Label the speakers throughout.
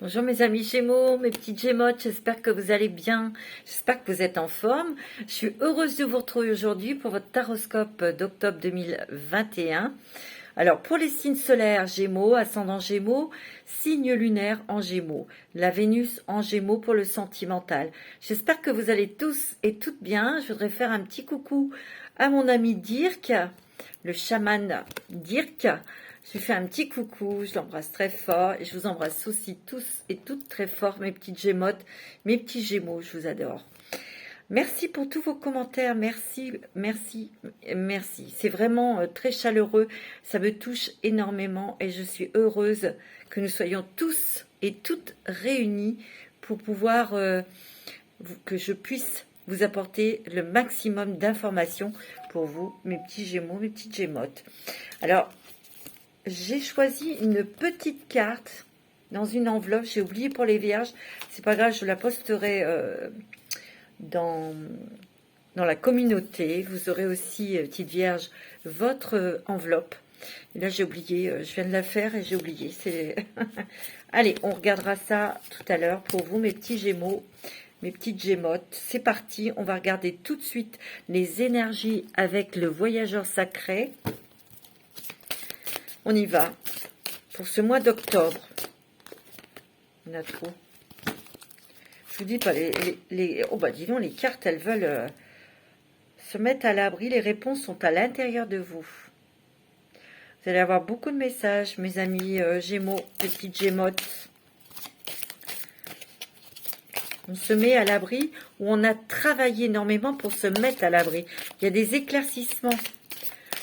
Speaker 1: Bonjour mes amis Gémeaux, mes petites Gémottes, j'espère que vous allez bien, j'espère que vous êtes en forme. Je suis heureuse de vous retrouver aujourd'hui pour votre taroscope d'octobre 2021. Alors pour les signes solaires Gémeaux, ascendant Gémeaux, signe lunaire en Gémeaux, la Vénus en Gémeaux pour le sentimental. J'espère que vous allez tous et toutes bien. Je voudrais faire un petit coucou à mon ami Dirk, le chaman Dirk. Je lui fais un petit coucou, je l'embrasse très fort et je vous embrasse aussi tous et toutes très fort, mes petites Gémottes, mes petits Gémeaux, je vous adore. Merci pour tous vos commentaires, merci, merci, merci. C'est vraiment très chaleureux, ça me touche énormément et je suis heureuse que nous soyons tous et toutes réunis pour pouvoir, que je puisse vous apporter le maximum d'informations pour vous, mes petits Gémeaux, mes petites Gémottes. Alors, j'ai choisi une petite carte dans une enveloppe. J'ai oublié pour les vierges. C'est pas grave, je la posterai dans la communauté. Vous aurez aussi, petite vierge, votre enveloppe. Et là, j'ai oublié. Je viens de la faire et j'ai oublié. Allez, on regardera ça tout à l'heure pour vous, mes petits Gémeaux, mes petites Gémottes. C'est parti. On va regarder tout de suite les énergies avec le voyageur sacré. On y va. Pour ce mois d'octobre. On a trop. Je vous dis pas, oh bah dis donc, les cartes, elles veulent se mettre à l'abri. Les réponses sont à l'intérieur de vous. Vous allez avoir beaucoup de messages, mes amis Gémeaux, petites Gémottes. On se met à l'abri, ou on a travaillé énormément pour se mettre à l'abri. Il y a des éclaircissements.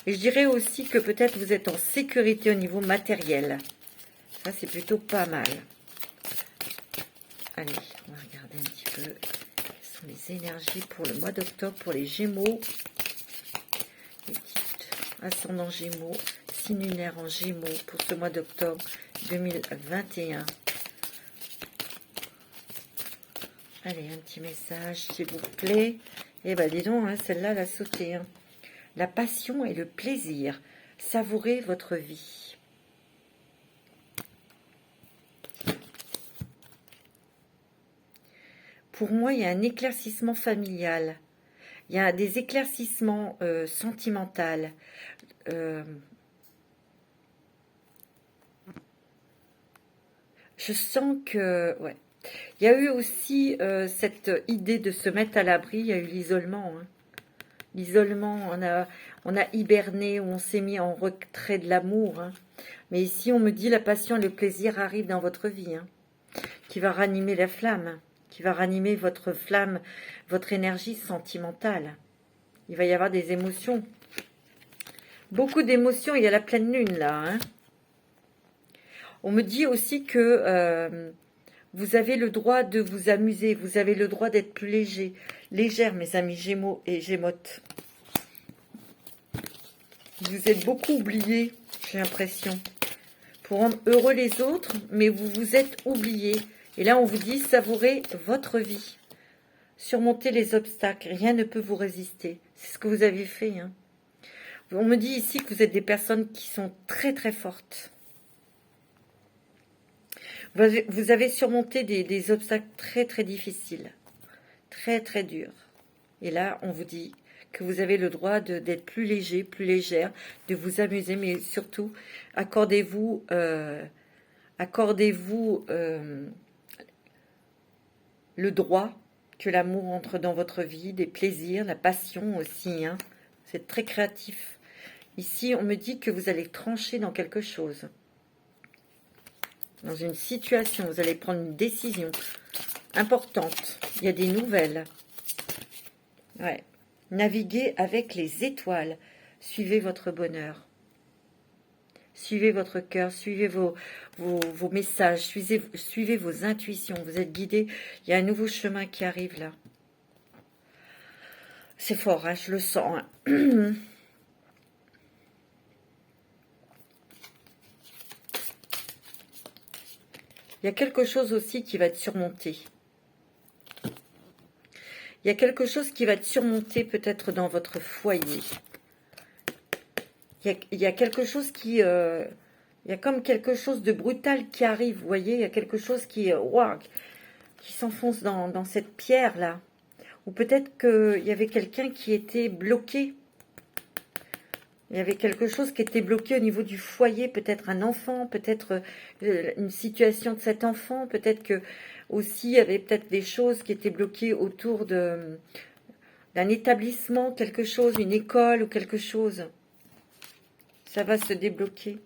Speaker 1: Et je dirais aussi que peut-être vous êtes en sécurité au niveau matériel. Ça, c'est plutôt pas mal. Allez, on va regarder un petit peu quelles sont les énergies pour le mois d'octobre, pour les Gémeaux. Les petites ascendants Gémeaux, signe lunaire en Gémeaux pour ce mois d'octobre 2021. Allez, un petit message, s'il vous plaît. Eh ben, dis donc, hein, celle-là, elle a sauté, hein. La passion et le plaisir. Savourez votre vie. Pour moi, il y a un éclaircissement familial. Il y a des éclaircissements sentimentaux. Je sens que... ouais. Il y a eu aussi cette idée de se mettre à l'abri. Il y a eu l'isolement, hein. L'isolement, on a hiberné, ou on s'est mis en retrait de l'amour. Hein. Mais ici, on me dit la passion et le plaisir arrivent dans votre vie, hein, qui va ranimer la flamme, qui va ranimer votre flamme, votre énergie sentimentale. Il va y avoir des émotions. Beaucoup d'émotions, il y a la pleine lune là. Hein. On me dit aussi que vous avez le droit de vous amuser, vous avez le droit d'être plus léger. Légère, mes amis Gémeaux et Gémottes. Vous êtes beaucoup oubliés, j'ai l'impression, pour rendre heureux les autres, mais vous vous êtes oubliés. Et là, on vous dit, savourez votre vie. Surmontez les obstacles, rien ne peut vous résister. C'est ce que vous avez fait. Hein. On me dit ici que vous êtes des personnes qui sont très très fortes. Vous avez surmonté des obstacles très très difficiles. Très très dur. Et là, on vous dit que vous avez le droit d'être plus léger, plus légère, de vous amuser, mais surtout, accordez-vous le droit que l'amour entre dans votre vie, des plaisirs, la passion aussi. Hein. C'est très créatif. Ici, on me dit que vous allez trancher dans quelque chose. Dans une situation, vous allez prendre une décision importante. Il y a des nouvelles. Ouais. Naviguez avec les étoiles. Suivez votre bonheur. Suivez votre cœur. Suivez vos messages. Suivez vos intuitions. Vous êtes guidés. Il y a un nouveau chemin qui arrive là. C'est fort, hein, je le sens. Hein. Il y a quelque chose aussi qui va être surmonté. Il y a quelque chose qui va être surmonté peut-être dans votre foyer. Il y a quelque chose qui... il Il y a comme quelque chose de brutal qui arrive, vous voyez. Il y a quelque chose wow, qui s'enfonce dans cette pierre-là. Ou peut-être qu'il y avait quelqu'un qui était bloqué. Il y avait quelque chose qui était bloqué au niveau du foyer, peut-être un enfant, peut-être une situation de cet enfant, peut-être que aussi il y avait peut-être des choses qui étaient bloquées autour d'un établissement, quelque chose, une école ou quelque chose. Ça va se débloquer.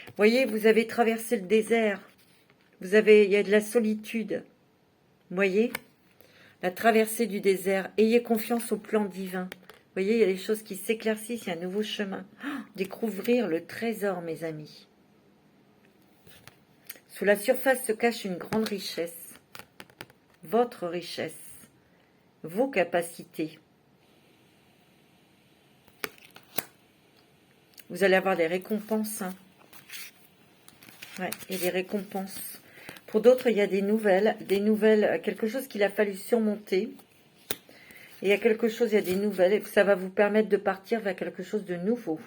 Speaker 1: Vous voyez, vous avez traversé le désert. Il y a de la solitude. Vous voyez, la traversée du désert. Ayez confiance au plan divin. Vous voyez, il y a des choses qui s'éclaircissent, il y a un nouveau chemin. Oh, découvrir le trésor, mes amis. Sous la surface se cache une grande richesse. Votre richesse. Vos capacités. Vous allez avoir des récompenses. Hein. Ouais, il y a des récompenses. Pour d'autres, il y a des nouvelles, quelque chose qu'il a fallu surmonter. Et il y a quelque chose, il y a des nouvelles, et ça va vous permettre de partir vers quelque chose de nouveau.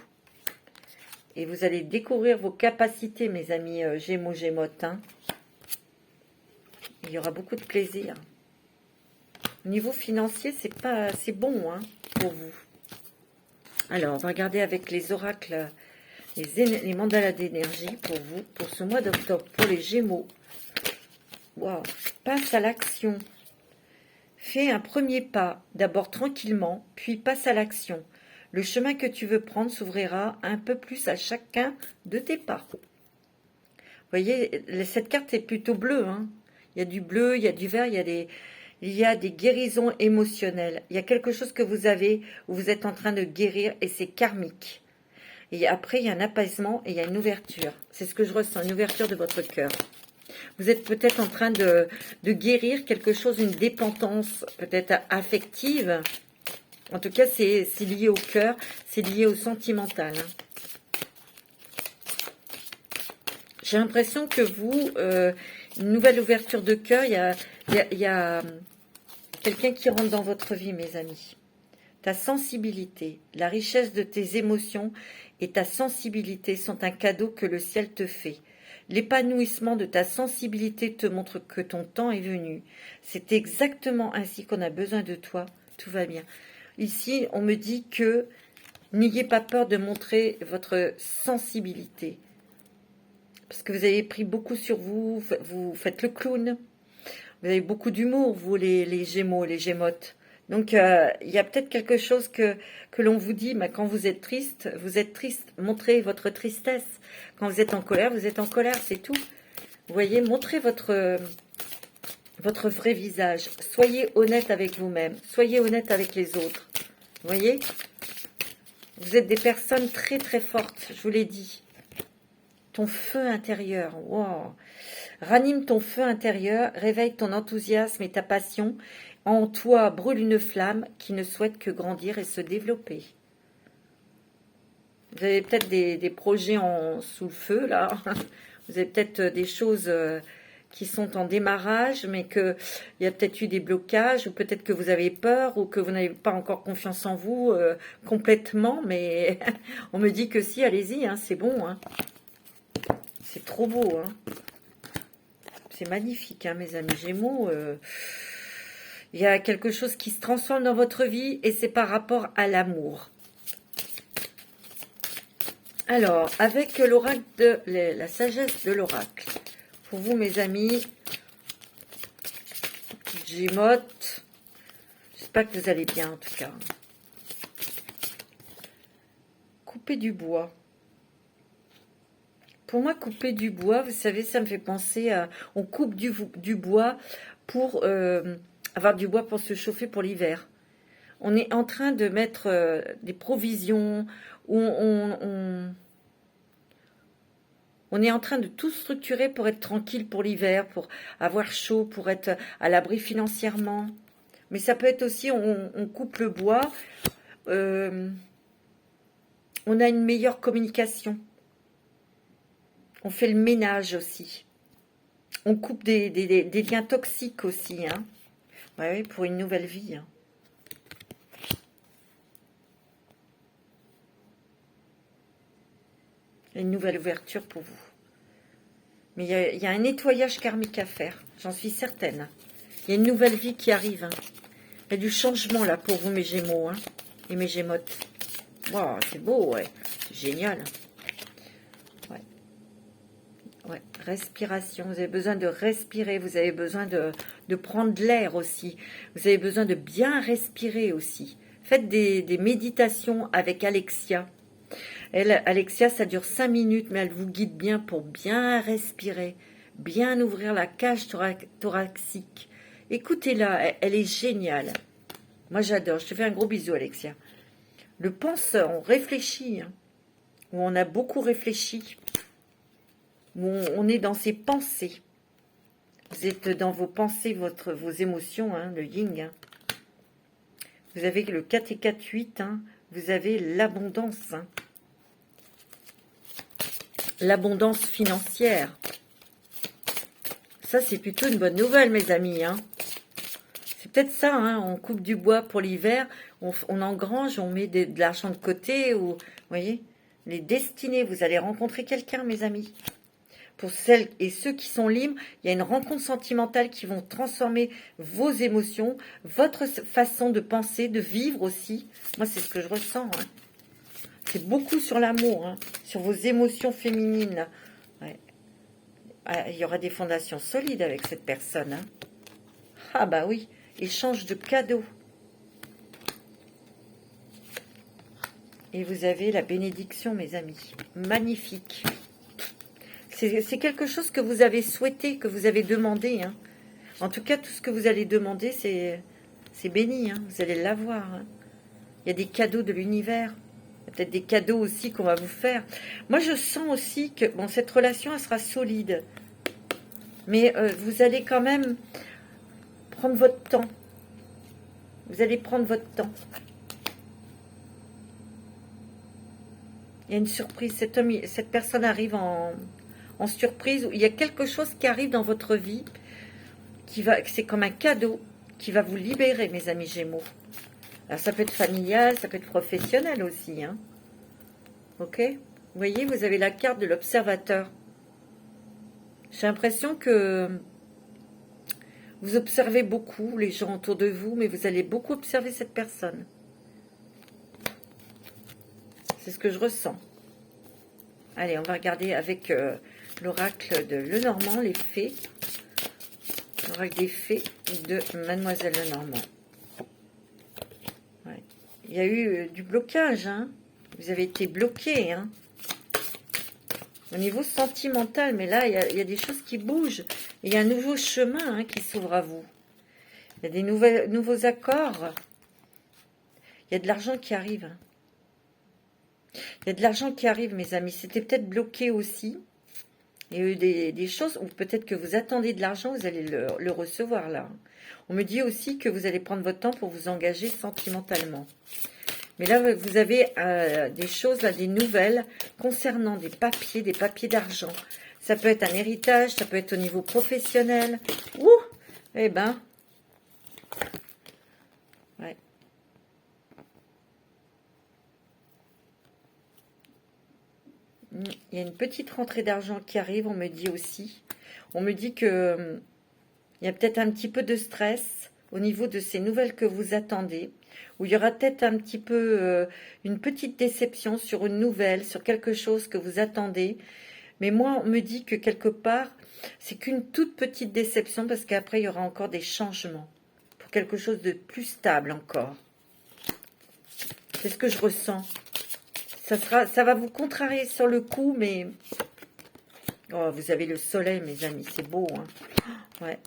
Speaker 1: Et vous allez découvrir vos capacités, mes amis Gémeaux, Gémotes. Hein. Il y aura beaucoup de plaisir. Au niveau financier, c'est bon hein, pour vous. Alors, on va regarder avec les oracles, les mandalas d'énergie pour vous, pour ce mois d'octobre, pour les Gémeaux. Waouh, passe à l'action. Fais un premier pas, d'abord tranquillement, puis passe à l'action. Le chemin que tu veux prendre s'ouvrira un peu plus à chacun de tes pas. Vous voyez, cette carte est plutôt bleue. Hein. Il y a du bleu, il y a du vert, il y a des guérisons émotionnelles. Il y a quelque chose que vous avez, où vous êtes en train de guérir, et c'est karmique. Et après, il y a un apaisement et il y a une ouverture. C'est ce que je ressens, une ouverture de votre cœur. Vous êtes peut-être en train de guérir quelque chose, une dépendance peut-être affective. En tout cas, c'est lié au cœur, c'est lié au sentimental. Hein. J'ai l'impression que vous, une nouvelle ouverture de cœur, il y a quelqu'un qui rentre dans votre vie, mes amis. Ta sensibilité, la richesse de tes émotions et ta sensibilité sont un cadeau que le ciel te fait. L'épanouissement de ta sensibilité te montre que ton temps est venu. C'est exactement ainsi qu'on a besoin de toi. Tout va bien. Ici, on me dit que n'ayez pas peur de montrer votre sensibilité. Parce que vous avez pris beaucoup sur vous, vous faites le clown. Vous avez beaucoup d'humour, vous, les Gémeaux, les Gémotes. Donc, il y a peut-être quelque chose que l'on vous dit, mais quand vous êtes triste, montrez votre tristesse. Quand vous êtes en colère, c'est tout. Vous voyez, montrez votre vrai visage. Soyez honnête avec vous-même, soyez honnête avec les autres. Vous voyez, vous êtes des personnes très très fortes, je vous l'ai dit. Ton feu intérieur, wow. Ranime ton feu intérieur, réveille ton enthousiasme et ta passion. En toi brûle une flamme qui ne souhaite que grandir et se développer. Vous avez peut-être des projets sous le feu, là. Vous avez peut-être des choses qui sont en démarrage, mais qu'il y a peut-être eu des blocages, ou peut-être que vous avez peur, ou que vous n'avez pas encore confiance en vous complètement, mais on me dit que si, allez-y, hein, c'est bon. Hein. C'est trop beau. Hein. C'est magnifique, hein, mes amis Gémeaux. Il y a quelque chose qui se transforme dans votre vie et c'est par rapport à l'amour. Alors, avec l'oracle la sagesse de l'oracle, pour vous, mes amis, Gémotes, j'espère que vous allez bien en tout cas. Couper du bois. Pour moi, couper du bois, vous savez, ça me fait penser à... On coupe du bois pour... avoir du bois pour se chauffer pour l'hiver. On est en train de mettre des provisions, où on est en train de tout structurer pour être tranquille pour l'hiver, pour avoir chaud, pour être à l'abri financièrement. Mais ça peut être aussi, on coupe le bois, on a une meilleure communication. On fait le ménage aussi. On coupe des liens toxiques aussi, hein. Ouais, pour une nouvelle vie. Hein. Il y a une nouvelle ouverture pour vous. Mais il y a un nettoyage karmique à faire, j'en suis certaine. Il y a une nouvelle vie qui arrive. Il y a du changement là pour vous, mes Gémeaux, hein, et mes Gémotes. Wow, c'est beau, ouais. C'est génial. Ouais. Ouais. Respiration. Vous avez besoin de respirer. Vous avez besoin de prendre de l'air aussi. Vous avez besoin de bien respirer aussi. Faites des méditations avec Alexia. Elle, Alexia, ça dure 5 minutes, mais elle vous guide bien pour bien respirer, bien ouvrir la cage thoracique. Écoutez-la, elle est géniale. Moi, j'adore. Je te fais un gros bisou, Alexia. Le penseur, on réfléchit, hein, où on a beaucoup réfléchi, où on est dans ses pensées. Vous êtes dans vos pensées, vos émotions, hein, le yin. Hein. Vous avez le 4 et 4, 8, hein, vous avez l'abondance. Hein. L'abondance financière. Ça, c'est plutôt une bonne nouvelle, mes amis. Hein. C'est peut-être ça, hein, on coupe du bois pour l'hiver, on engrange, on met de l'argent de côté. Ou, vous voyez, les destinées, vous allez rencontrer quelqu'un, mes amis. Pour celles et ceux qui sont libres, il y a une rencontre sentimentale qui vont transformer vos émotions, votre façon de penser, de vivre aussi. Moi, c'est ce que je ressens. Hein. C'est beaucoup sur l'amour, hein, sur vos émotions féminines. Ouais. Ah, il y aura des fondations solides avec cette personne. Hein. Ah bah oui, échange de cadeaux. Et vous avez la bénédiction, mes amis. Magnifique. C'est quelque chose que vous avez souhaité, que vous avez demandé. Hein. En tout cas, tout ce que vous allez demander, c'est béni. Hein. Vous allez l'avoir. Hein. Il y a des cadeaux de l'univers. Il y a peut-être des cadeaux aussi qu'on va vous faire. Moi, je sens aussi que bon, cette relation, elle sera solide. Mais vous allez quand même prendre votre temps. Vous allez prendre votre temps. Il y a une surprise. Cette personne arrive en surprise. Il y a quelque chose qui arrive dans votre vie. C'est comme un cadeau qui va vous libérer, mes amis Gémeaux. Alors, ça peut être familial, ça peut être professionnel aussi. Hein. Ok ? Vous voyez, vous avez la carte de l'observateur. J'ai l'impression que vous observez beaucoup les gens autour de vous, mais vous allez beaucoup observer cette personne. C'est ce que je ressens. Allez, on va regarder avec l'oracle de Lenormand, les fées. L'oracle des fées de Mademoiselle Lenormand. Ouais. Il y a eu du blocage, hein. Vous avez été bloqué, hein. Au niveau sentimental, mais là, il y a des choses qui bougent. Il y a un nouveau chemin hein, qui s'ouvre à vous. Il y a des nouveaux accords. Il y a de l'argent qui arrive. Il y a de l'argent qui arrive, mes amis. C'était peut-être bloqué aussi. Il y a eu des choses où peut-être que vous attendez de l'argent, vous allez le recevoir là. On me dit aussi que vous allez prendre votre temps pour vous engager sentimentalement. Mais là, vous avez des choses, là, des nouvelles concernant des papiers d'argent. Ça peut être un héritage, ça peut être au niveau professionnel. Ouh, eh ben, ouais. Il y a une petite rentrée d'argent qui arrive, on me dit aussi. On me dit que il y a peut-être un petit peu de stress au niveau de ces nouvelles que vous attendez. Où il y aura peut-être un petit peu une petite déception sur une nouvelle, sur quelque chose que vous attendez. Mais moi, on me dit que quelque part, c'est qu'une toute petite déception parce qu'après, il y aura encore des changements pour quelque chose de plus stable encore. C'est ce que je ressens. Ça va vous contrarier sur le coup, mais... Oh, vous avez le soleil, mes amis, c'est beau. Hein. Ouais.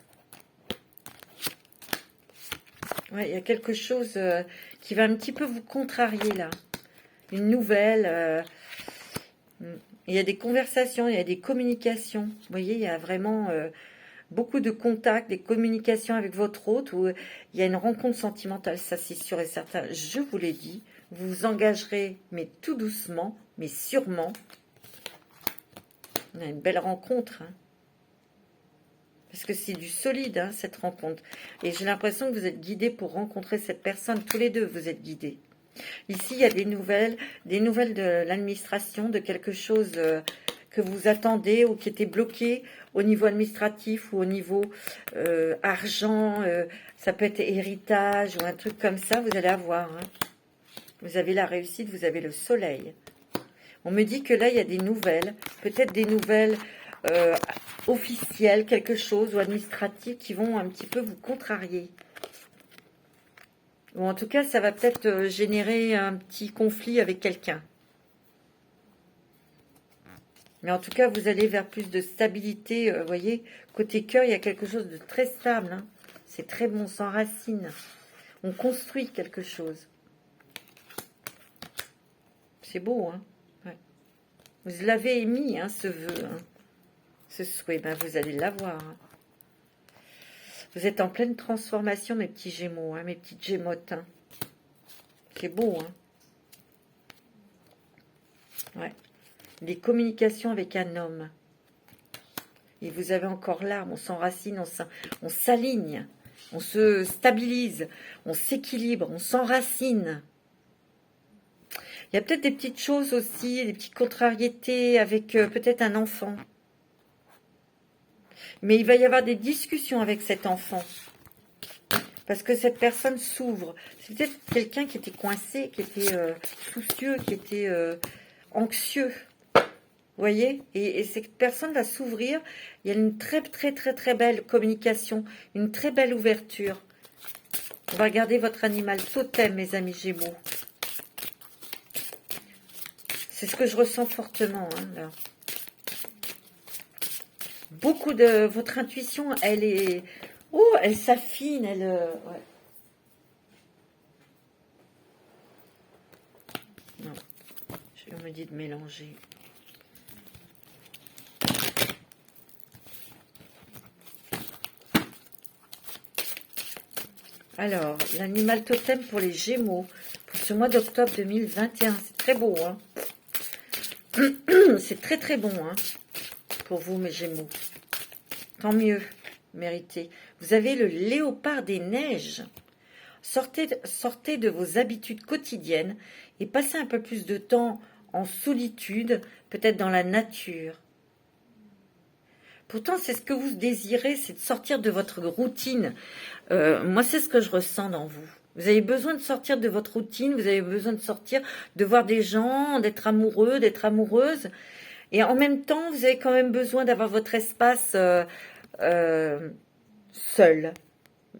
Speaker 1: Ouais, il y a quelque chose qui va un petit peu vous contrarier là. Une nouvelle. Il y a des conversations, il y a des communications. Vous voyez, il y a vraiment beaucoup de contacts, des communications avec votre hôte où il y a une rencontre sentimentale. Ça, c'est sûr et certain. Je vous l'ai dit. Vous vous engagerez, mais tout doucement, mais sûrement. On a une belle rencontre. Hein. Parce que c'est du solide, hein, cette rencontre. Et j'ai l'impression que vous êtes guidés pour rencontrer cette personne. Tous les deux, vous êtes guidés. Ici, il y a des nouvelles de l'administration, de quelque chose que vous attendez ou qui était bloqué au niveau administratif ou au niveau argent. Ça peut être héritage ou un truc comme ça, vous allez avoir. Hein. Vous avez la réussite, vous avez le soleil. On me dit que là, il y a des nouvelles, peut-être des nouvelles officielles, quelque chose, ou administratives qui vont un petit peu vous contrarier. Ou en tout cas, ça va peut-être générer un petit conflit avec quelqu'un. Mais en tout cas, vous allez vers plus de stabilité. Vous voyez, côté cœur, il y a quelque chose de très stable. Hein. C'est très bon, sans racines. On construit quelque chose. C'est beau, hein. Ouais. Vous l'avez émis, hein, ce vœu, hein. Ce souhait. Ben, vous allez l'avoir. Hein. Vous êtes en pleine transformation, mes petits Gémeaux, hein, mes petites Gémottes. Hein. C'est beau, hein. Ouais. Des communications avec un homme. Et vous avez encore l'arme, on s'enracine, on s'aligne, on se stabilise, on s'équilibre, on s'enracine. Il y a peut-être des petites choses aussi, des petites contrariétés avec peut-être un enfant. Mais il va y avoir des discussions avec cet enfant. Parce que cette personne s'ouvre. C'est peut-être quelqu'un qui était coincé, qui était soucieux, qui était anxieux. Vous voyez, et cette personne va s'ouvrir. Il y a une très très très très belle communication, une très belle ouverture. On va regarder votre animal totem, mes amis Gémeaux. C'est ce que je ressens fortement, hein, là. Beaucoup de votre intuition, elle est... Oh, elle s'affine, elle... Ouais. Non, on me dit de mélanger. Alors, l'animal totem pour les Gémeaux, pour ce mois d'octobre 2021. C'est très beau, hein. C'est très très bon, hein, pour vous, mes Gémeaux. Tant mieux, méritez. Vous avez le léopard des neiges. Sortez de vos habitudes quotidiennes et passez un peu plus de temps en solitude, peut-être dans la nature. Pourtant, c'est ce que vous désirez, c'est de sortir de votre routine. Moi, c'est ce que je ressens dans vous. Vous avez besoin de sortir de votre routine, vous avez besoin de sortir, de voir des gens, d'être amoureux, d'être amoureuse. Et en même temps, vous avez quand même besoin d'avoir votre espace seul.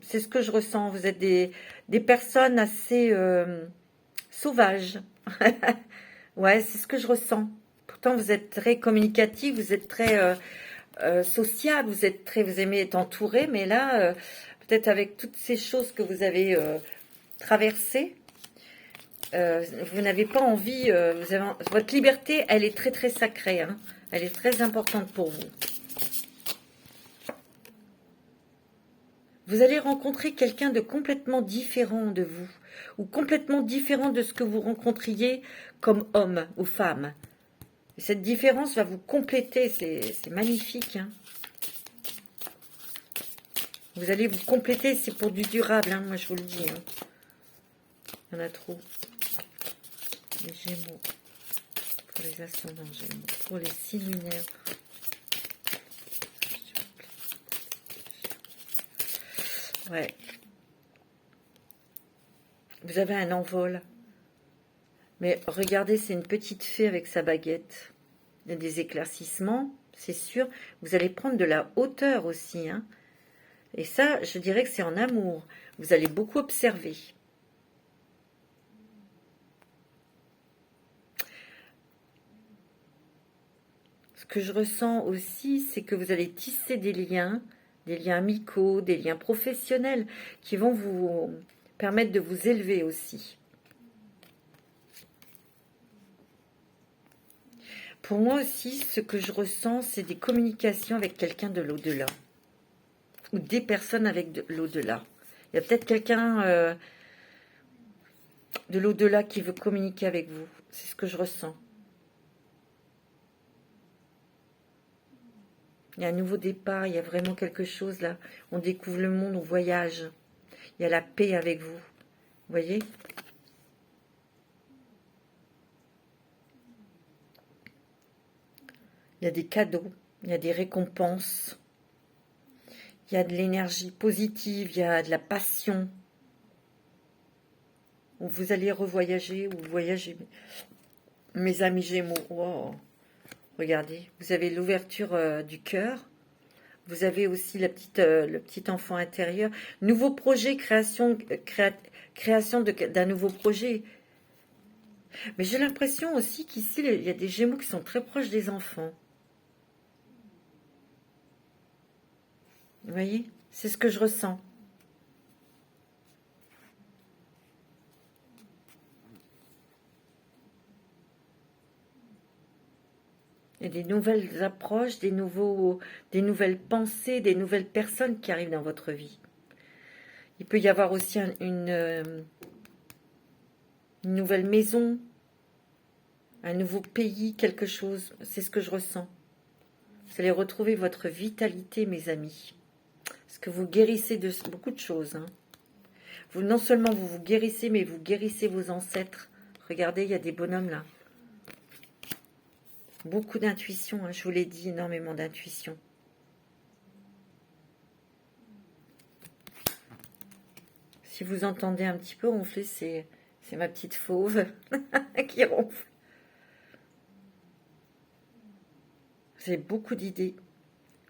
Speaker 1: C'est ce que je ressens. Vous êtes des personnes assez sauvages. Ouais, c'est ce que je ressens. Pourtant, vous êtes très communicatif, vous êtes très sociable, vous aimez être entouré, mais là, peut-être avec toutes ces choses que vous avez traversées, vous n'avez pas envie. Votre liberté, elle est très très sacrée. Hein. Elle est très importante pour vous. Vous allez rencontrer quelqu'un de complètement différent de vous, ou complètement différent de ce que vous rencontriez comme homme ou femme. Et cette différence va vous compléter, c'est magnifique. Hein. Vous allez vous compléter, c'est pour du durable, hein, moi je vous le dis. Hein. Il y en a trop. Les Gémeaux, pour les ascendants Gémeaux, pour les signes lunaires. Ouais. Vous avez un envol. Mais regardez, c'est une petite fée avec sa baguette. Il y a des éclaircissements, c'est sûr. Vous allez prendre de la hauteur aussi. Hein. Et ça, je dirais que c'est en amour. Vous allez beaucoup observer. Ce que je ressens aussi, c'est que vous allez tisser des liens amicaux, des liens professionnels qui vont vous permettre de vous élever aussi. Pour moi aussi, ce que je ressens, c'est des communications avec quelqu'un de l'au-delà. Ou des personnes avec de l'au-delà. Il y a peut-être quelqu'un de l'au-delà qui veut communiquer avec vous. C'est ce que je ressens. Il y a un nouveau départ, il y a vraiment quelque chose là. On découvre le monde, on voyage. Il y a la paix avec vous. Vous voyez ? Il y a des cadeaux, il y a des récompenses, il y a de l'énergie positive, il y a de la passion. Vous allez revoyager ou voyager. Mes amis Gémeaux, wow. Regardez, vous avez l'ouverture du cœur. Vous avez aussi le petit enfant intérieur. Nouveau projet, création d'un nouveau projet. Mais j'ai l'impression aussi qu'ici, il y a des Gémeaux qui sont très proches des enfants. Vous voyez? C'est ce que je ressens. Il y a des nouvelles approches, des nouvelles pensées, des nouvelles personnes qui arrivent dans votre vie. Il peut y avoir aussi une nouvelle maison, un nouveau pays, quelque chose. C'est ce que je ressens. Vous allez retrouver votre vitalité, mes amis. Parce que vous guérissez de beaucoup de choses. Hein. Non seulement vous guérissez, mais vous guérissez vos ancêtres. Regardez, il y a des bonhommes là. Beaucoup d'intuition, hein, je vous l'ai dit, énormément d'intuition. Si vous entendez un petit peu ronfler, c'est ma petite fauve qui ronfle. Vous avez beaucoup d'idées,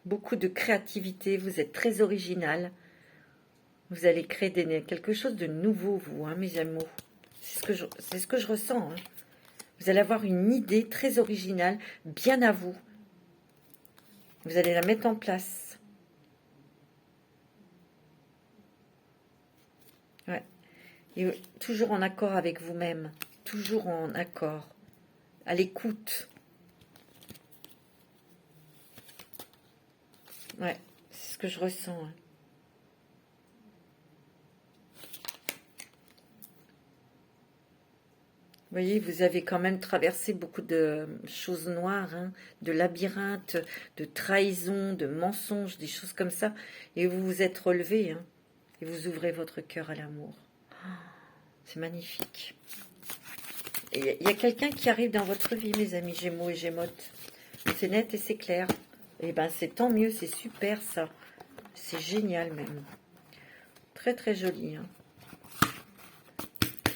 Speaker 1: beaucoup de créativité, vous êtes très original. Vous allez créer quelque chose de nouveau, vous, hein, mes amours. C'est ce que je ressens. Hein. Vous allez avoir une idée très originale, bien à vous. Vous allez la mettre en place. Ouais. Et toujours en accord avec vous-même. Toujours en accord. À l'écoute. Ouais, c'est ce que je ressens. Hein. Vous voyez, vous avez quand même traversé beaucoup de choses noires, hein, de labyrinthes, de trahisons, de mensonges, des choses comme ça. Et vous vous êtes relevé, hein, et vous ouvrez votre cœur à l'amour. Oh, c'est magnifique. Et il y a quelqu'un qui arrive dans votre vie, mes amis Gémeaux et Gémotes. C'est net et c'est clair. Et bien, c'est tant mieux, c'est super ça. C'est génial même. Très très joli, hein.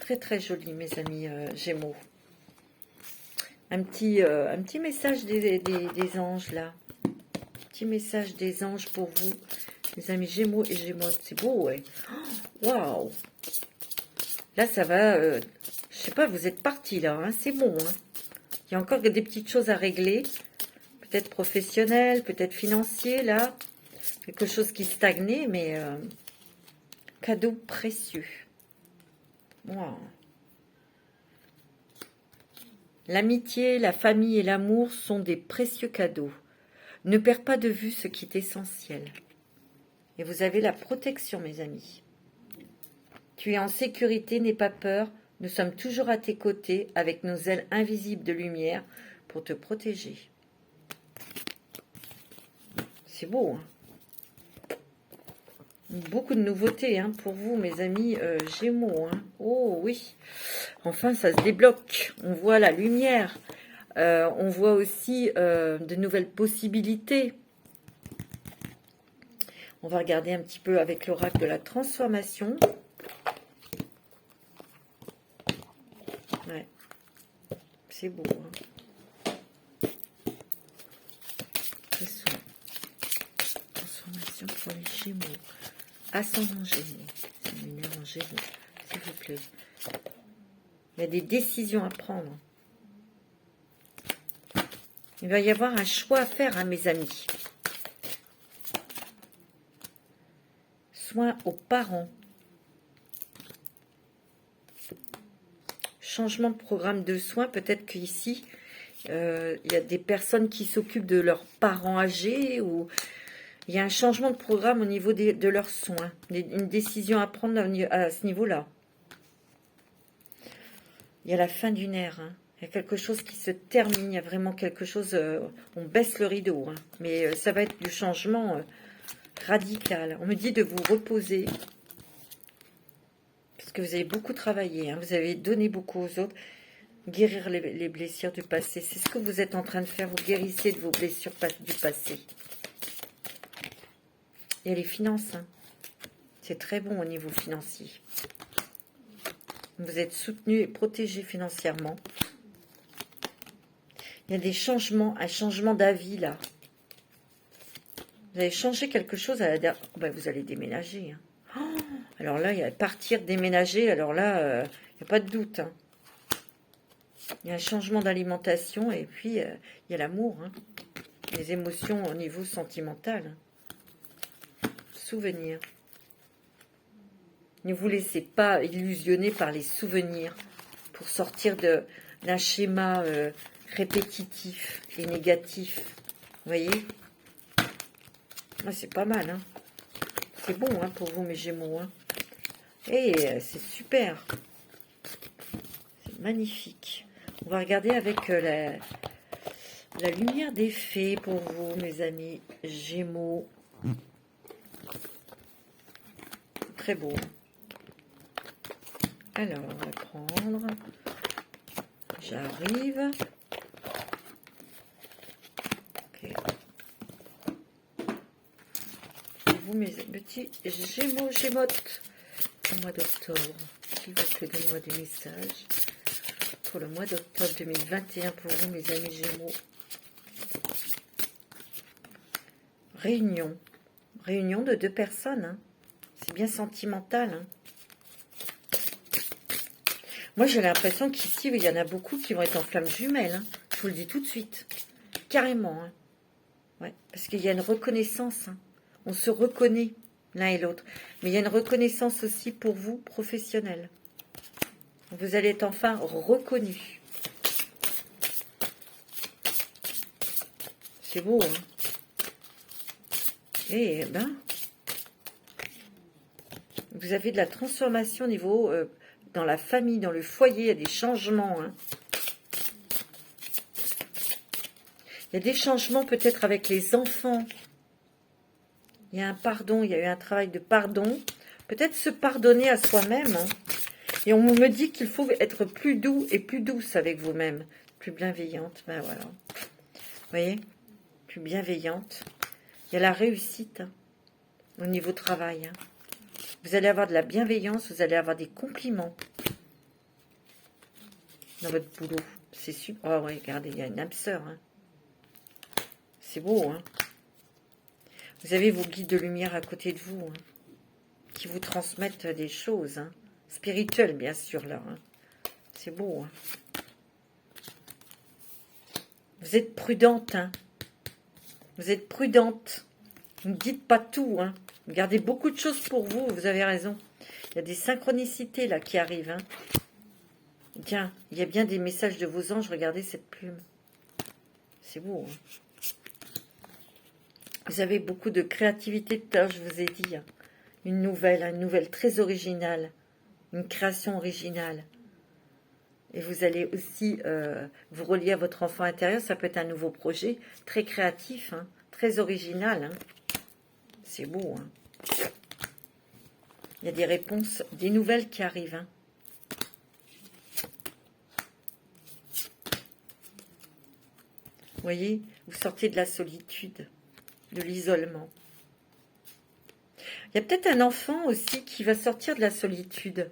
Speaker 1: Très très joli, mes amis Gémeaux. Un petit message des anges là. Petit message des anges pour vous, mes amis Gémeaux et Gémotes. C'est beau, ouais. Waouh. Là, ça va. Je sais pas, vous êtes partis là. Hein, c'est bon. Hein. Il y a encore des petites choses à régler. Peut-être professionnel, peut-être financier là. Quelque chose qui stagnait, mais cadeau précieux. Wow. L'amitié, la famille et l'amour sont des précieux cadeaux. Ne perds pas de vue ce qui est essentiel. Et vous avez la protection, mes amis. Tu es en sécurité, n'aie pas peur. Nous sommes toujours à tes côtés avec nos ailes invisibles de lumière pour te protéger. C'est beau, hein? Beaucoup de nouveautés hein, pour vous, mes amis Gémeaux. Hein. Oh oui, enfin ça se débloque. On voit la lumière. On voit aussi de nouvelles possibilités. On va regarder un petit peu avec l'oracle de la transformation. Ouais, c'est beau. Hein. Transformation pour les Gémeaux. Ascendant Gémeaux, c'est lumière en Gémeaux, s'il vous plaît. Il y a des décisions à prendre. Il va y avoir un choix à faire, hein, mes amis. Soins aux parents. Changement de programme de soins. Peut-être qu'ici, il y a des personnes qui s'occupent de leurs parents âgés ou... Il y a un changement de programme au niveau de leurs soins. Une décision à prendre à ce niveau-là. Il y a la fin d'une ère. Hein. Il y a quelque chose qui se termine. Il y a vraiment quelque chose... on baisse le rideau. Hein. Mais ça va être du changement radical. On me dit de vous reposer. Parce que vous avez beaucoup travaillé. Hein. Vous avez donné beaucoup aux autres. Guérir les blessures du passé. C'est ce que vous êtes en train de faire. Vous guérissez de vos blessures du passé. Il y a les finances. Hein. C'est très bon au niveau financier. Vous êtes soutenu et protégé financièrement. Il y a des changements, un changement d'avis là. Vous allez changer quelque chose à la dernière. Oh, ben, vous allez déménager. Hein. Oh, alors là, il y a partir, déménager. Alors là, il n'y a pas de doute. Hein. Il y a un changement d'alimentation et puis il y a l'amour. Hein. Les émotions au niveau sentimental. Hein. Souvenirs. Ne vous laissez pas illusionner par les souvenirs pour sortir d'un schéma répétitif et négatif. Vous voyez? Ah, c'est pas mal. Hein. C'est bon hein, pour vous, mes Gémeaux. Hein. Et c'est super. C'est magnifique. On va regarder avec la lumière des fées pour vous, mes amis Gémeaux. Très beau. Alors, on va prendre. J'arrive. Ok. Pour vous, mes petits Gémeaux, Gémotes, au mois d'octobre. S'il vous plaît, donnez-moi des messages. Pour le mois d'octobre 2021, pour vous, mes amis Gémeaux. Réunion. Réunion de 2 personnes. Hein. C'est bien sentimental. Hein. Moi, j'ai l'impression qu'ici, il y en a beaucoup qui vont être en flammes jumelles. Hein. Je vous le dis tout de suite. Carrément. Hein. Ouais, parce qu'il y a une reconnaissance. Hein. On se reconnaît l'un et l'autre. Mais il y a une reconnaissance aussi pour vous, professionnelle. Vous allez être enfin reconnu. C'est beau, hein. Eh ben, vous avez de la transformation au niveau... dans la famille, dans le foyer, il y a des changements. Hein. Il y a des changements peut-être avec les enfants. Il y a un pardon, il y a eu un travail de pardon. Peut-être se pardonner à soi-même. Hein. Et on me dit qu'il faut être plus doux et plus douce avec vous-même. Plus bienveillante, ben voilà. Vous voyez? Plus bienveillante. Il y a la réussite hein, au niveau travail. Hein. Vous allez avoir de la bienveillance, vous allez avoir des compliments dans votre boulot. C'est super. Oh, ouais, regardez, il y a une âme sœur. Hein. C'est beau. Hein. Vous avez vos guides de lumière à côté de vous hein, qui vous transmettent des choses. Hein, spirituelles, bien sûr, là. Hein. C'est beau. Hein. Vous êtes prudente. Hein. Vous êtes prudente. Vous ne dites pas tout. Hein. Vous gardez beaucoup de choses pour vous. Vous avez raison. Il y a des synchronicités là qui arrivent. Hein. Tiens, il y a bien des messages de vos anges. Regardez cette plume. C'est beau. Hein. Vous avez beaucoup de créativité tout à l'heure, je vous ai dit. Hein. Une nouvelle très originale. Une création originale. Et vous allez aussi vous relier à votre enfant intérieur. Ça peut être un nouveau projet très créatif, hein, très original. Hein. C'est beau. Hein. Il y a des réponses, des nouvelles qui arrivent. Hein. Vous voyez, vous sortez de la solitude, de l'isolement. Il y a peut-être un enfant aussi qui va sortir de la solitude.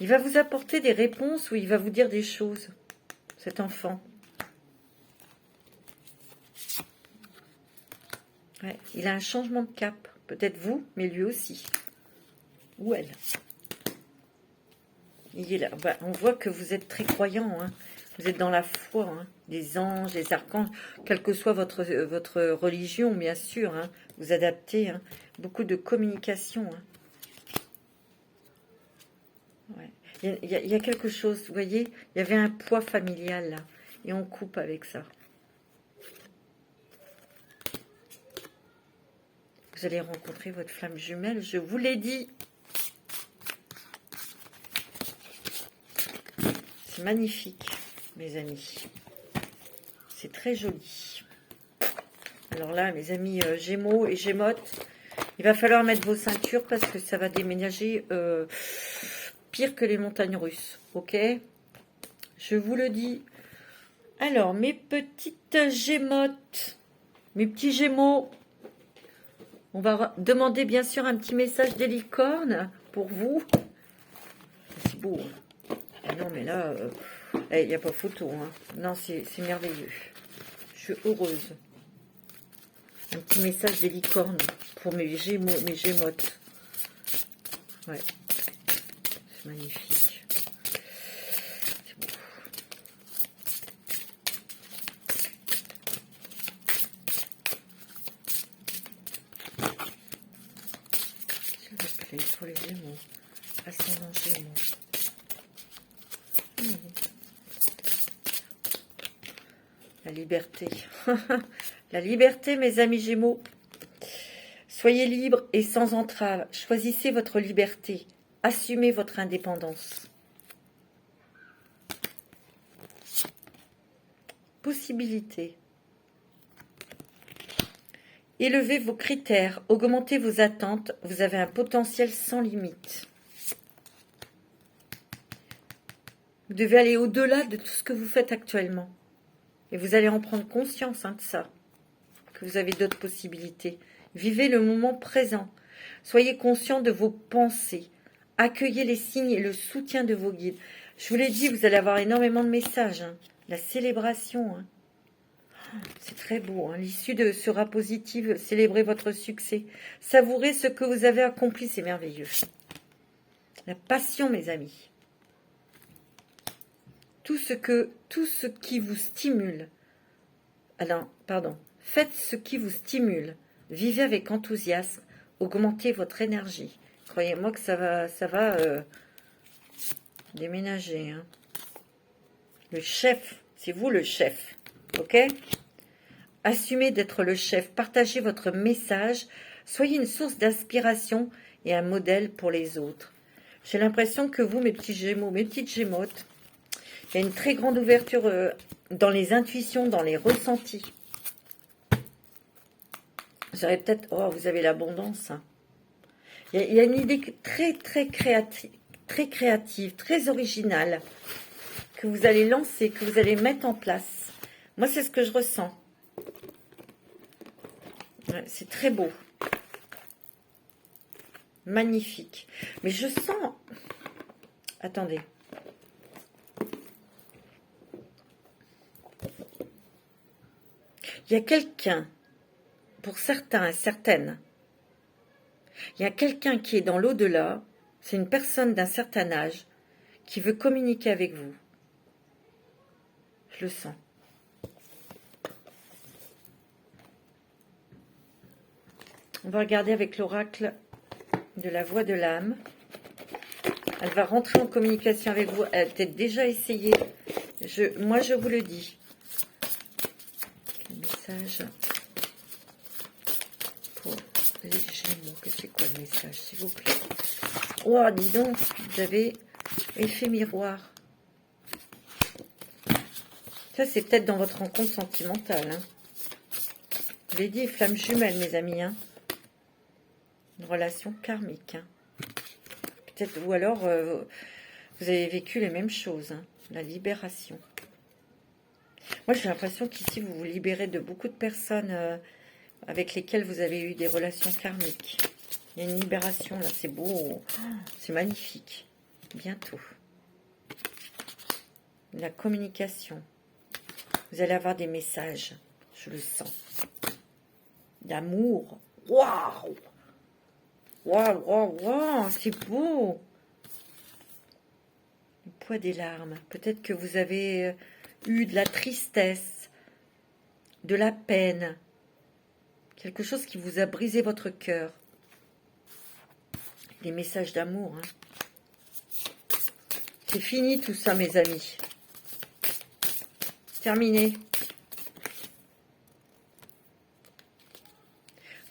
Speaker 1: Il va vous apporter des réponses ou il va vous dire des choses, cet enfant. Ouais, il a un changement de cap. Peut-être vous, mais lui aussi. Ou elle. Il est là. Bah, on voit que vous êtes très croyant. Hein. Vous êtes dans la foi. Hein. Les anges, les archanges, quelle que soit votre religion, bien sûr. Hein. Vous adaptez. Hein. Beaucoup de communication. Hein. Ouais. Il y a quelque chose, vous voyez, il y avait un poids familial là, et on coupe avec ça. Vous allez rencontrer votre flamme jumelle, je vous l'ai dit. C'est magnifique, mes amis. C'est très joli. Alors là, mes amis Gémeaux et Gémotes, il va falloir mettre vos ceintures parce que ça va déménager... pire que les montagnes russes, ok? Je vous le dis. Alors, mes petites gémottes, mes petits gémeaux, on va demander bien sûr un petit message des licornes pour vous. C'est beau. Hein. Ah non, mais là, il n'y a pas photo. Hein. Non, c'est merveilleux. Je suis heureuse. Un petit message des licornes pour mes gémeaux, mes gémottes. Ouais, c'est magnifique. C'est beau. S'il vous plaît, pour les gémeaux. Ascendant gémeaux. La liberté. La liberté, mes amis gémeaux. Soyez libres et sans entrave. Choisissez votre liberté. Assumez votre indépendance. Possibilité. Élevez vos critères. Augmentez vos attentes. Vous avez un potentiel sans limite. Vous devez aller au-delà de tout ce que vous faites actuellement. Et vous allez en prendre conscience de ça. Que vous avez d'autres possibilités. Vivez le moment présent. Soyez conscient de vos pensées. Accueillez les signes et le soutien de vos guides. Je vous l'ai dit, vous allez avoir énormément de messages. Hein. La célébration. Hein. C'est très beau. Hein. L'issue sera positive. Célébrez votre succès. Savourez ce que vous avez accompli. C'est merveilleux. La passion, mes amis. Tout ce qui vous stimule. Alors, pardon. Faites ce qui vous stimule. Vivez avec enthousiasme. Augmentez votre énergie. Croyez-moi que ça va déménager. Hein. Le chef, c'est vous le chef. Ok? Assumez d'être le chef. Partagez votre message. Soyez une source d'inspiration et un modèle pour les autres. J'ai l'impression que vous, mes petits gémeaux, mes petites gémottes, il y a une très grande ouverture dans les intuitions, dans les ressentis. Vous avez peut-être... Oh, vous avez l'abondance. Hein. Il y a une idée très créative, très originale, que vous allez lancer, que vous allez mettre en place. Moi, c'est ce que je ressens. Ouais, c'est très beau. Magnifique. Mais je sens... Attendez. Il y a quelqu'un, pour certains et certaines, il y a quelqu'un qui est dans l'au-delà, c'est une personne d'un certain âge qui veut communiquer avec vous. Je le sens. On va regarder avec l'oracle de la voix de l'âme. Elle va rentrer en communication avec vous. Elle a peut-être déjà essayé. Moi, je vous le dis. Message pour les Gémeaux. Que c'est quoi le message, s'il vous plaît? Oh, dis donc, vous avez effet miroir. Ça, c'est peut-être dans votre rencontre sentimentale. Hein. Je l'ai dit, flamme jumelle, mes amis. Hein. Une relation karmique. Hein. Peut-être, ou alors, vous avez vécu les mêmes choses. Hein. La libération. Moi, j'ai l'impression qu'ici, vous vous libérez de beaucoup de personnes avec lesquelles vous avez eu des relations karmiques. Il y a une libération, là, c'est beau. Oh, c'est magnifique. Bientôt. La communication. Vous allez avoir des messages. Je le sens. D'amour. Waouh! Waouh, waouh, waouh! C'est beau! Le poids des larmes. Peut-être que vous avez... eu de la tristesse, de la peine, quelque chose qui vous a brisé votre cœur. Des messages d'amour. Hein. C'est fini tout ça, mes amis. Terminé.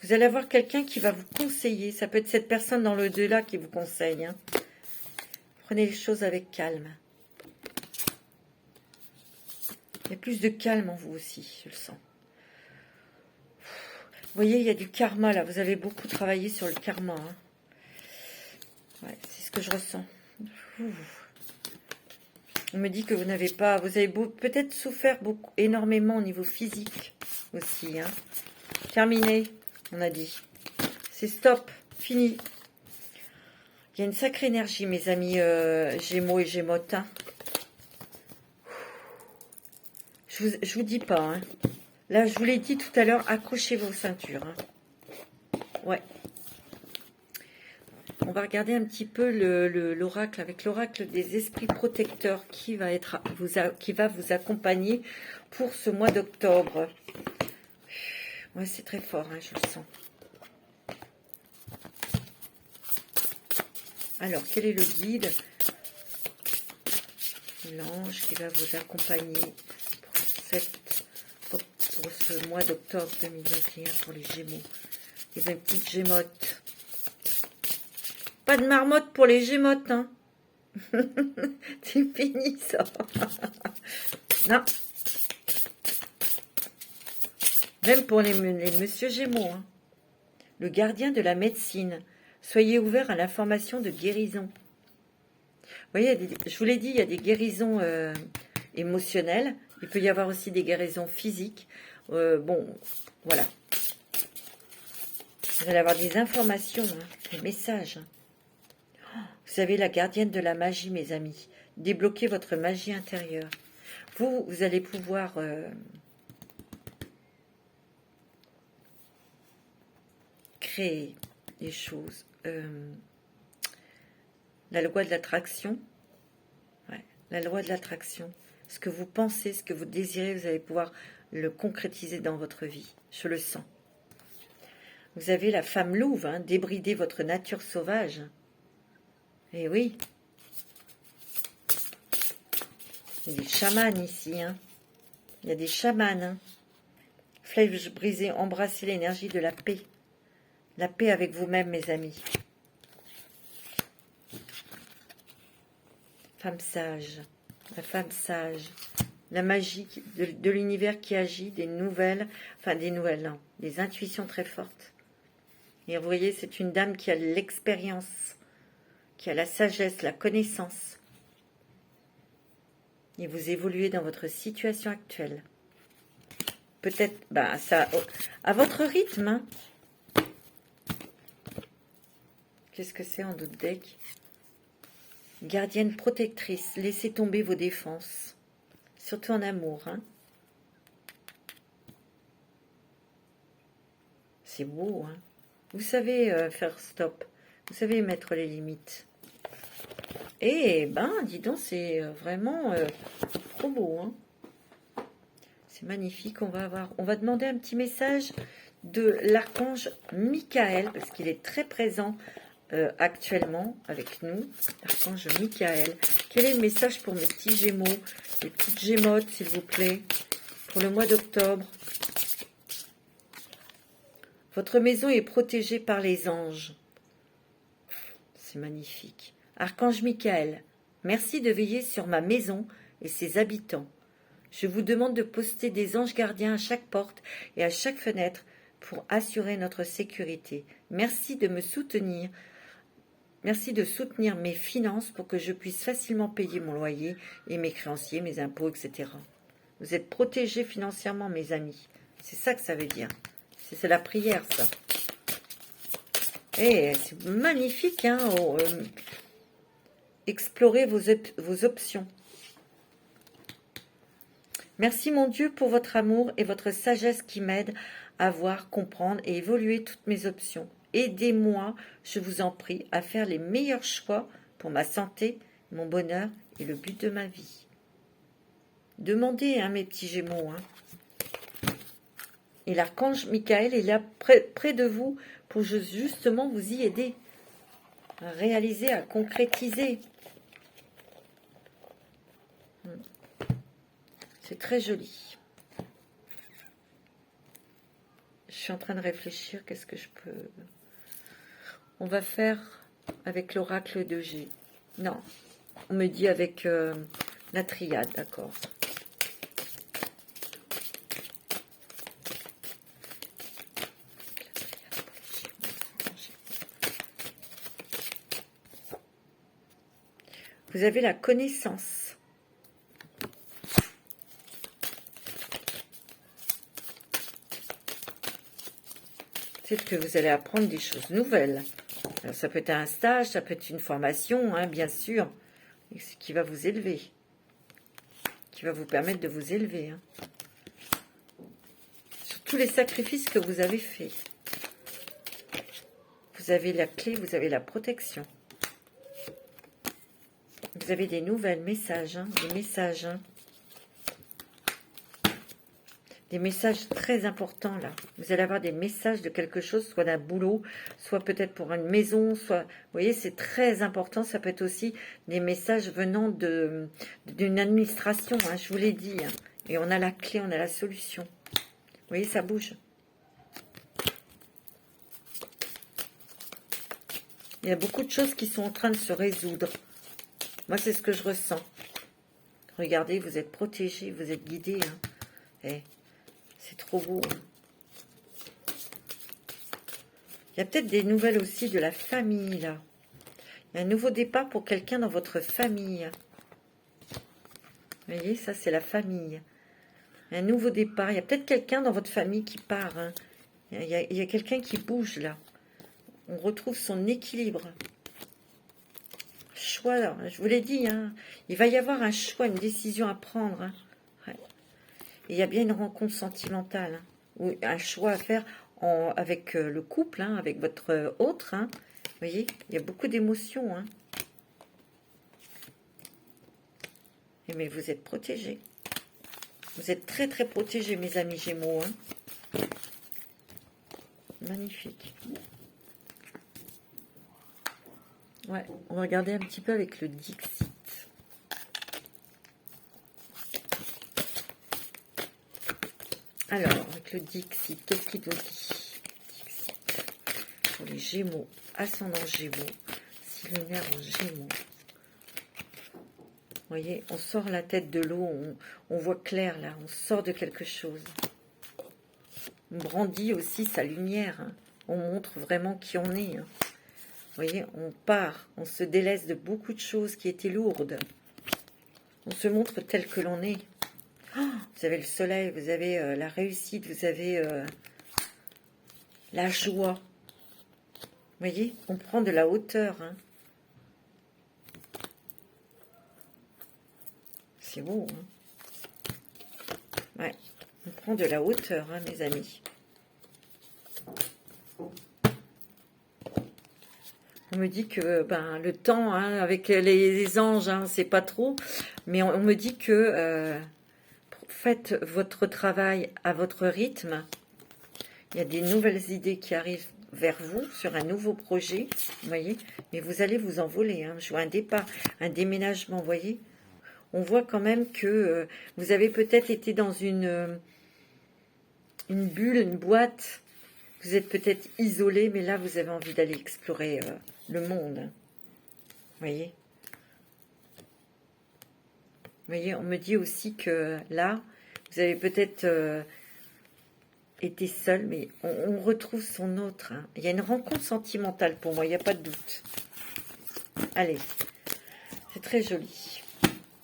Speaker 1: Vous allez avoir quelqu'un qui va vous conseiller. Ça peut être cette personne dans l'au-delà qui vous conseille. Hein. Prenez les choses avec calme. Il y a plus de calme en vous aussi, je le sens. Vous voyez, il y a du karma là. Vous avez beaucoup travaillé sur le karma. Hein. Ouais, c'est ce que je ressens. On me dit que vous n'avez pas... Vous avez peut-être souffert énormément au niveau physique aussi. Hein. Terminé, on a dit. C'est stop, fini. Il y a une sacrée énergie, mes amis Gémeaux et Gémotes. Hein. Je vous dis pas. Hein. Là, je vous l'ai dit tout à l'heure, accrochez vos ceintures. Hein. Ouais. On va regarder un petit peu l'oracle, avec l'oracle des esprits protecteurs qui va vous accompagner pour ce mois d'octobre. Ouais, c'est très fort, hein, je le sens. Alors, quel est le guide? L'ange qui va vous accompagner pour ce mois d'octobre 2021 pour les Gémeaux. Et bien, petite Gémote. Pas de marmotte pour les Gémotes, hein. C'est fini, ça. Non. Même pour les monsieur Gémeaux. Hein. Le gardien de la médecine. Soyez ouverts à l'information de guérison. Vous voyez, je vous l'ai dit, il y a des guérisons émotionnelles. Il peut y avoir aussi des guérisons physiques. Bon, voilà. Vous allez avoir des informations, hein, des messages. Vous savez, la gardienne de la magie, mes amis. Débloquez votre magie intérieure. Vous allez pouvoir... créer des choses. La loi de l'attraction. Ouais, la loi de l'attraction. Ce que vous pensez, ce que vous désirez, vous allez pouvoir le concrétiser dans votre vie. Je le sens. Vous avez la femme louve, hein, débrider votre nature sauvage. Eh oui. Il y a des chamans ici. Hein. Il y a des chamans. Hein. Flèche brisée, embrassez l'énergie de la paix. La paix avec vous-même, mes amis. Femme sage. La femme sage. La magie de l'univers qui agit, des nouvelles, non, des intuitions très fortes. Et vous voyez, c'est une dame qui a l'expérience, qui a la sagesse, la connaissance. Et vous évoluez dans votre situation actuelle. Peut-être, ça, à votre rythme. Hein. Qu'est-ce que c'est en d'autres deck? Gardienne protectrice, laissez tomber vos défenses. Surtout en amour. Hein. C'est beau. Hein. Vous savez faire stop. Vous savez mettre les limites. Et dis donc, c'est vraiment trop beau. Hein. C'est magnifique. On va demander un petit message de l'archange Michael, parce qu'il est très présent actuellement avec nous. L'archange Michael. Quel est le message pour mes petits Gémeaux, les petites Gémotes, s'il vous plaît, pour le mois d'octobre? Votre maison est protégée par les anges. C'est magnifique. Archange Michael, merci de veiller sur ma maison et ses habitants. Je vous demande de poster des anges gardiens à chaque porte et à chaque fenêtre pour assurer notre sécurité. Merci de me soutenir. Merci de soutenir mes finances pour que je puisse facilement payer mon loyer et mes créanciers, mes impôts, etc. Vous êtes protégés financièrement, mes amis. C'est ça que ça veut dire. C'est la prière, ça. Et c'est magnifique, hein. Explorez vos options. Merci, mon Dieu, pour votre amour et votre sagesse qui m'aide à voir, comprendre et évoluer toutes mes options. Aidez-moi, je vous en prie, à faire les meilleurs choix pour ma santé, mon bonheur et le but de ma vie. Demandez, hein, mes petits Gémeaux. Hein. Et l'archange Michael est là près de vous pour justement vous y aider à réaliser, à concrétiser. C'est très joli. Je suis en train de réfléchir, qu'est-ce que je peux... On va faire avec l'oracle de G. Non, on me dit avec la triade, d'accord. Vous avez la connaissance. Peut-être que vous allez apprendre des choses nouvelles. Alors, ça peut être un stage, ça peut être une formation, hein, bien sûr, qui va vous élever, qui va vous permettre de vous élever. Hein. Sur tous les sacrifices que vous avez faits. Vous avez la clé, vous avez la protection. Vous avez des nouvelles messages, hein, des messages. Hein. Des messages très importants, là. Vous allez avoir des messages de quelque chose, soit d'un boulot, soit peut-être pour une maison, soit... Vous voyez, c'est très important. Ça peut être aussi des messages venant d'une administration, hein, je vous l'ai dit. Hein. Et on a la clé, on a la solution. Vous voyez, ça bouge. Il y a beaucoup de choses qui sont en train de se résoudre. Moi, c'est ce que je ressens. Regardez, vous êtes protégés, vous êtes guidés. Hein. Et c'est trop beau. Hein. Il y a peut-être des nouvelles aussi de la famille, là. Il y a un nouveau départ pour quelqu'un dans votre famille. Vous voyez, ça, c'est la famille. Un nouveau départ. Il y a peut-être quelqu'un dans votre famille qui part. Hein. Il y a quelqu'un qui bouge, là. On retrouve son équilibre. Choix, je vous l'ai dit, hein, il va y avoir un choix, une décision à prendre. Hein. Ouais. Et il y a bien une rencontre sentimentale, hein, ou un choix à faire avec le couple, hein, avec votre autre. Hein. Vous voyez, il y a beaucoup d'émotions. Hein. Mais vous êtes protégés. Vous êtes très très protégés, mes amis Gémeaux. Hein. Magnifique. Ouais, on va regarder un petit peu avec le Dixit. Alors, avec le Dixit, qu'est-ce qu'il nous dit? Dixit. Pour les Gémeaux, ascendant Gémeaux, signe lunaire en Gémeaux. Vous voyez, on sort la tête de l'eau, on voit clair là, on sort de quelque chose. On brandit aussi sa lumière, hein. On montre vraiment qui on est. Hein. Vous voyez, on part, on se délaisse de beaucoup de choses qui étaient lourdes. On se montre tel que l'on est. Oh, vous avez le soleil, vous avez la réussite, vous avez la joie. Vous voyez, on prend de la hauteur. Hein. C'est beau. Hein. Ouais, on prend de la hauteur, hein, mes amis. On me dit que le temps, hein, avec les anges, hein, c'est pas trop. Mais on me dit que faites votre travail à votre rythme. Il y a des nouvelles idées qui arrivent vers vous sur un nouveau projet. Vous voyez, mais vous allez vous envoler. Hein. Je vois un départ, un déménagement, vous voyez. On voit quand même que vous avez peut-être été dans une bulle, une boîte. Vous êtes peut-être isolé, mais là, vous avez envie d'aller explorer le monde. Vous voyez? Vous voyez, on me dit aussi que là, vous avez peut-être été seul, mais on retrouve son autre. Hein. Il y a une rencontre sentimentale pour moi, il n'y a pas de doute. Allez, c'est très joli.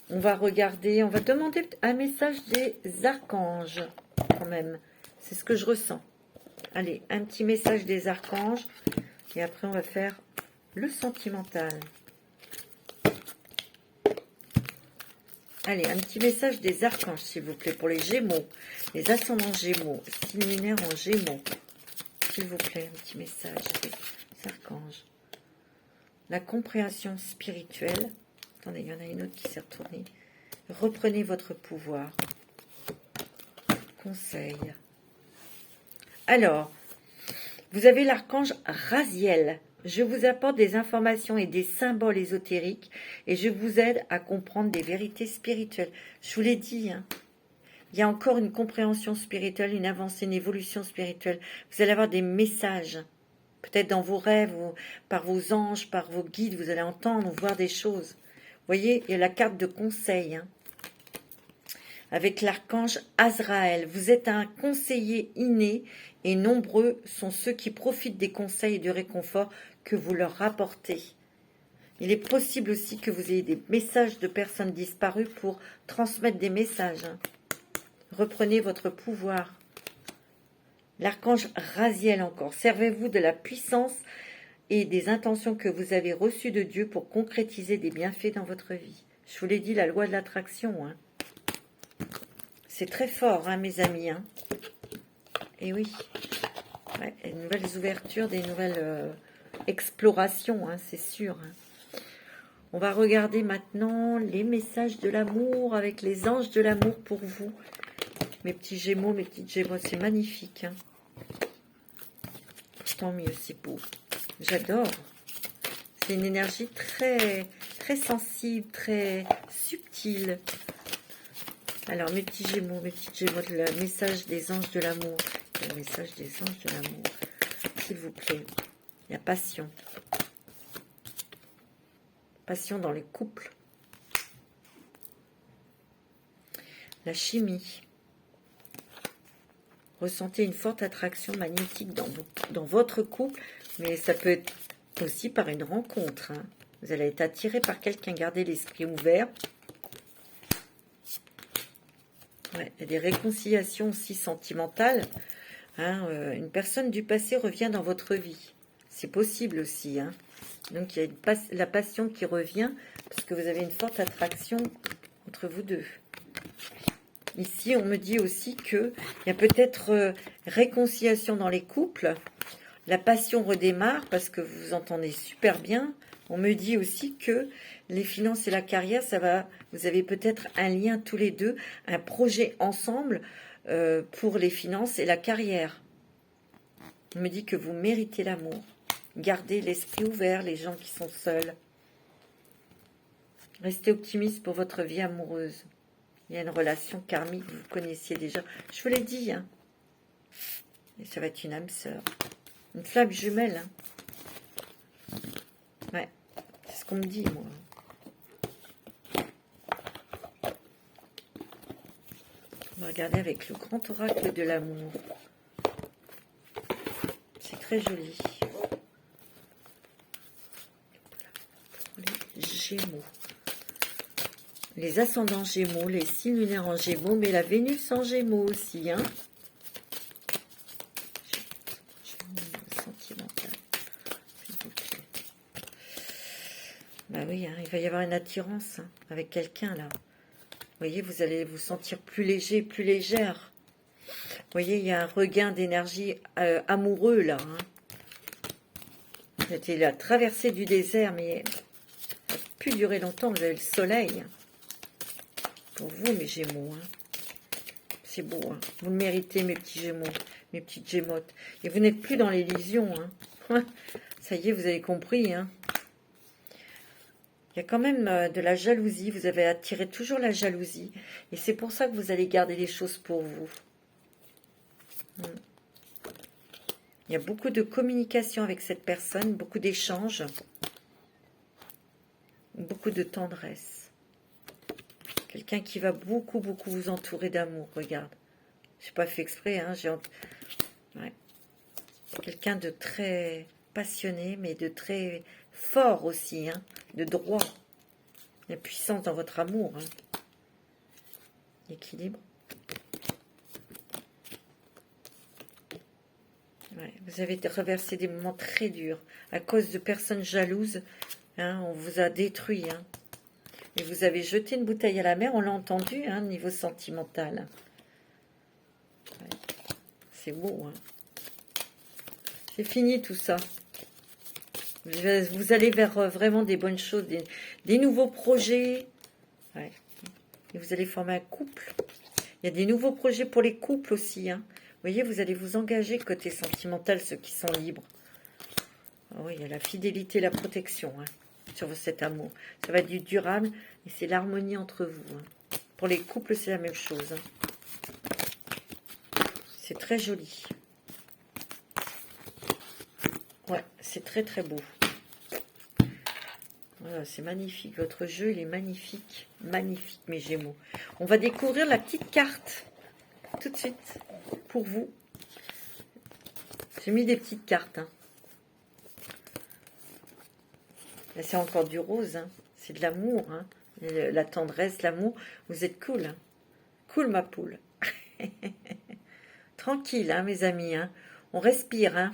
Speaker 1: On va regarder, on va demander un message des archanges, quand même. C'est ce que je ressens. Allez, un petit message des archanges. Et après, on va faire le sentimental. Allez, un petit message des archanges, s'il vous plaît, pour les Gémeaux. Les ascendants Gémeaux, signe lunaire en Gémeaux. S'il vous plaît, un petit message des archanges. La compréhension spirituelle. Attendez, il y en a une autre qui s'est retournée. Reprenez votre pouvoir. Conseil. Alors, vous avez l'archange Raziel. Je vous apporte des informations et des symboles ésotériques et je vous aide à comprendre des vérités spirituelles. Je vous l'ai dit, hein. Il y a encore une compréhension spirituelle, une avancée, une évolution spirituelle. Vous allez avoir des messages, peut-être dans vos rêves, ou par vos anges, par vos guides, vous allez entendre ou voir des choses. Vous voyez, il y a la carte de conseil, hein, avec l'archange Azraël. Vous êtes un conseiller inné et nombreux sont ceux qui profitent des conseils et du réconfort que vous leur rapportez. Il est possible aussi que vous ayez des messages de personnes disparues pour transmettre des messages. Hein. Reprenez votre pouvoir. L'archange Raziel encore. Servez-vous de la puissance et des intentions que vous avez reçues de Dieu pour concrétiser des bienfaits dans votre vie. Je vous l'ai dit, la loi de l'attraction. Hein. C'est très fort, hein, mes amis. Hein. Et oui. Ouais, des nouvelles ouvertures, des nouvelles explorations, hein, c'est sûr. Hein. On va regarder maintenant les messages de l'amour avec les anges de l'amour pour vous. Mes petits Gémeaux, mes petites Gémeaux, c'est magnifique. Hein. Tant mieux, c'est beau. J'adore. C'est une énergie très, très sensible, très subtile. Alors, mes petits Gémeaux, mes petites Gémeaux, le message des anges de l'amour. Le message des anges de l'amour. S'il vous plaît. Il y a passion. Passion dans les couples. La chimie. Ressentez une forte attraction magnétique dans votre couple, mais ça peut être aussi par une rencontre. Hein. Vous allez être attiré par quelqu'un, gardez l'esprit ouvert. Ouais, il y a des réconciliations aussi sentimentales. Hein, une personne du passé revient dans votre vie. C'est possible aussi. Hein. Donc il y a la passion qui revient parce que vous avez une forte attraction entre vous deux. Ici, on me dit aussi qu'il y a peut-être réconciliation dans les couples. La passion redémarre parce que vous vous entendez super bien. On me dit aussi que les finances et la carrière, ça va. Vous avez peut-être un lien tous les deux, un projet ensemble pour les finances et la carrière. On me dit que vous méritez l'amour. Gardez l'esprit ouvert, les gens qui sont seuls. Restez optimiste pour votre vie amoureuse. Il y a une relation karmique, vous connaissiez déjà. Je vous l'ai dit. Hein. Et ça va être une âme sœur. Une flamme jumelle. Hein. Ouais, c'est ce qu'on me dit, moi. On va regarder avec le grand oracle de l'amour. C'est très joli. Les Gémeaux. Les ascendants Gémeaux, les signes lunaires en Gémeaux, mais la Vénus en Gémeaux aussi. Hein. Sentimental. Bah oui, hein, il va y avoir une attirance hein, avec quelqu'un là. Vous voyez, vous allez vous sentir plus léger, plus légère. Vous voyez, il y a un regain d'énergie amoureux là. Hein. C'était la traversée du désert, mais ça n'a plus duré longtemps. Vous avez le soleil. Pour vous, mes Gémeaux. Hein. C'est beau. Hein. Vous le méritez, mes petits Gémeaux, mes petites Gémottes. Et vous n'êtes plus dans l'illusion. Hein. Ça y est, vous avez compris. Hein. Il y a quand même de la jalousie. Vous avez attiré toujours la jalousie. Et c'est pour ça que vous allez garder les choses pour vous. Il y a beaucoup de communication avec cette personne, beaucoup d'échanges, beaucoup de tendresse. Quelqu'un qui va beaucoup, beaucoup vous entourer d'amour, regarde. Je n'ai pas fait exprès, hein, ouais. Quelqu'un de très passionné, mais de très fort aussi, hein, de droit. La puissance dans votre amour. Hein. L'équilibre. Ouais, vous avez traversé des moments très durs à cause de personnes jalouses. Hein, on vous a détruit. Hein. Et vous avez jeté une bouteille à la mer, on l'a entendu, hein, niveau sentimental. Ouais, c'est beau. Hein. C'est fini tout ça. Vous allez vers vraiment des bonnes choses, des nouveaux projets. Ouais. Et vous allez former un couple. Il y a des nouveaux projets pour les couples aussi. Hein. Vous voyez, vous allez vous engager côté sentimental, ceux qui sont libres. Ah oui, il y a la fidélité, la protection hein, sur cet amour. Ça va être du durable et c'est l'harmonie entre vous. Hein. Pour les couples, c'est la même chose. Hein. C'est très joli. Ouais, c'est très très beau. Voilà, c'est magnifique. Votre jeu, il est magnifique. Magnifique, mes Gémeaux. On va découvrir la petite carte tout de suite pour vous. J'ai mis des petites cartes. Hein. C'est encore du rose, hein. C'est de l'amour, hein. La tendresse, l'amour. Vous êtes cool, hein. Cool, ma poule. Tranquille, hein, mes amis, hein. On respire, hein.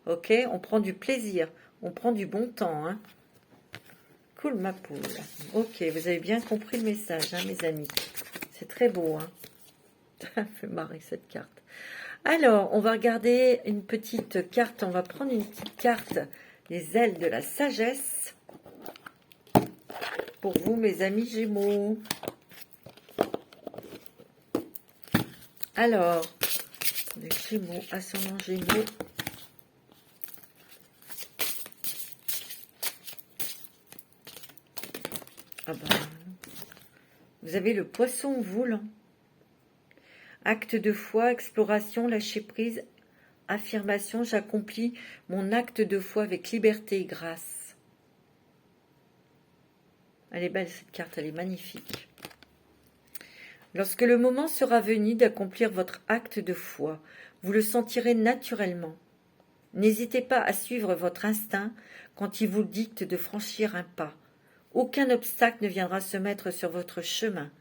Speaker 1: Ok, on prend du plaisir, on prend du bon temps, hein. Cool, ma poule. Ok, vous avez bien compris le message, hein, mes amis. C'est très beau, hein. Ça fait marrer cette carte. Alors, on va regarder une petite carte. On va prendre une petite carte, les ailes de la sagesse. Pour vous, mes amis Gémeaux. Alors, les Gémeaux, ascendant Gémeaux. Ah ben, vous avez le poisson volant. Acte de foi, exploration, lâcher prise, affirmation, j'accomplis mon acte de foi avec liberté et grâce. Elle est belle cette carte, elle est magnifique. Lorsque le moment sera venu d'accomplir votre acte de foi, vous le sentirez naturellement. N'hésitez pas à suivre votre instinct quand il vous dicte de franchir un pas. Aucun obstacle ne viendra se mettre sur votre chemin.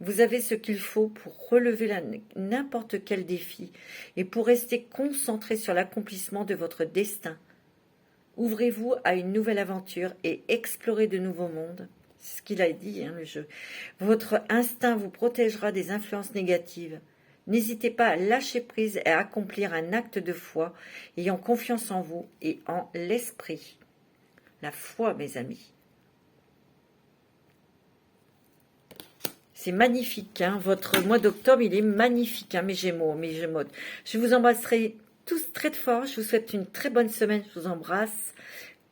Speaker 1: Vous avez ce qu'il faut pour relever n'importe quel défi et pour rester concentré sur l'accomplissement de votre destin. Ouvrez-vous à une nouvelle aventure et explorez de nouveaux mondes. C'est ce qu'il a dit, hein, le jeu. Votre instinct vous protégera des influences négatives. N'hésitez pas à lâcher prise et à accomplir un acte de foi, ayant confiance en vous et en l'esprit. La foi, mes amis. C'est magnifique, hein. Votre mois d'octobre, il est magnifique, hein, mes Gémeaux, mes Gémeaux. Je vous embrasserai tous très fort. Je vous souhaite une très bonne semaine. Je vous embrasse.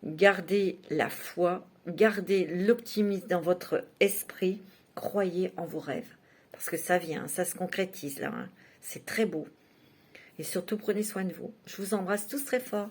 Speaker 1: Gardez la foi, gardez l'optimisme dans votre esprit. Croyez en vos rêves. Parce que ça vient, ça se concrétise là. Hein. C'est très beau. Et surtout, prenez soin de vous. Je vous embrasse tous très fort.